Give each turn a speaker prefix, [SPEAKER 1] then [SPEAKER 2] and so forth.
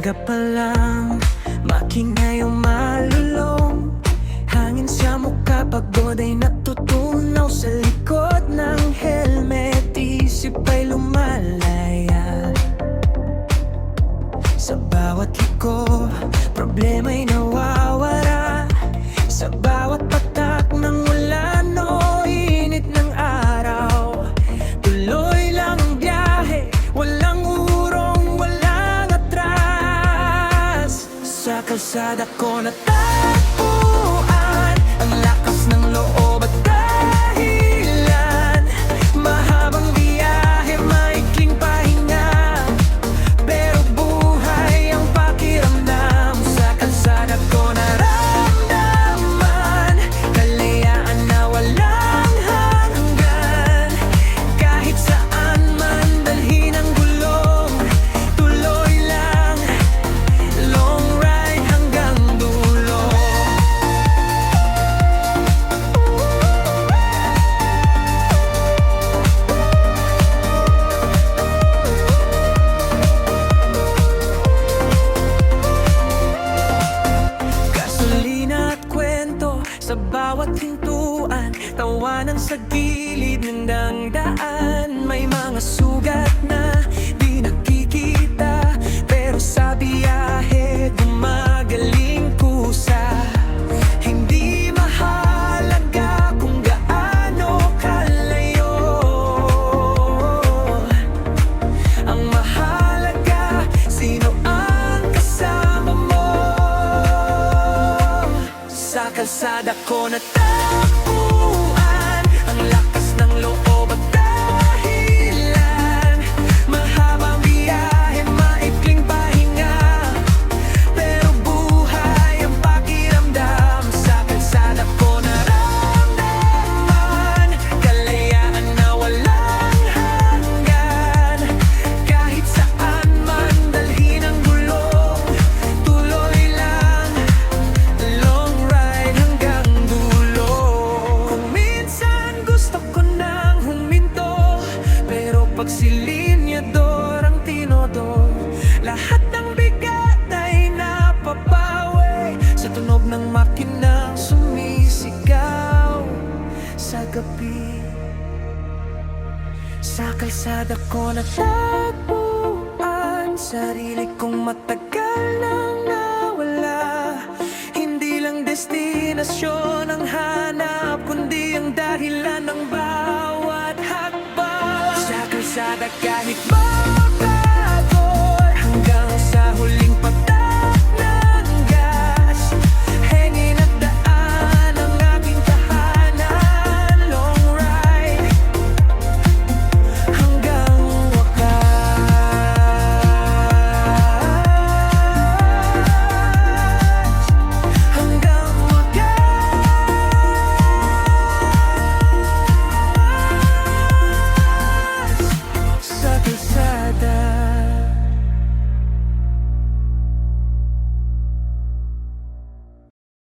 [SPEAKER 1] Umaga pa lang, makingay ang malulong. Hangin sa mukha, pagod ay natutunaw. Sa likod ng helmet, isip ay lumalaya. Sa bawat liko, problema'y nawawala. Sa bawat patak ng ulan o init ng araw, tuloy lang ang biyahe, walang urong, walang atras. Sa kalsada ko natagpuan ang lakas ng loob at dahilan. Mahabang biyahe, maikling pahinga, pero buhay ang pakiramdam. Sa kalsada ko naramdaman kalayaan na walang hanggan. Kahit saan man dalhin ang gulong, tuloy lang, long ride hanggang dulo. Gasolina at kwento sa bawat hintuan, tawanan sa gilid ng dangdaan. May mga sugat na di nakikita, pero sa biyahe gumagaling kusa. Hindi mahalaga kung gaano kalayo, ang mahalaga sino ang kasama mo. Sa kalsada ko natagpuan ang lakas ng loob at dahilan. Mahabang biyahe, maikling pahinga, pero buhay ang pakiramdam. Sa kalsada ko naramdaman kalayaan na walang hanggan. Kahit saan man dalhin ang gulong, tuloy lang, long ride hanggang dulo. Kung minsan gusto ko nang huminto, pero pag si linyador ang tinodo, lahat ng bigat ay napapawi sa tunog ng makinang sumisigaw sa gabi. Sa kalsada ko natagpuan sarili kong matagal nang nawala. Hindi lang destinasyon ang hanap, kundi ang dahilan ng bawat hakbang. Sa kalsada kahit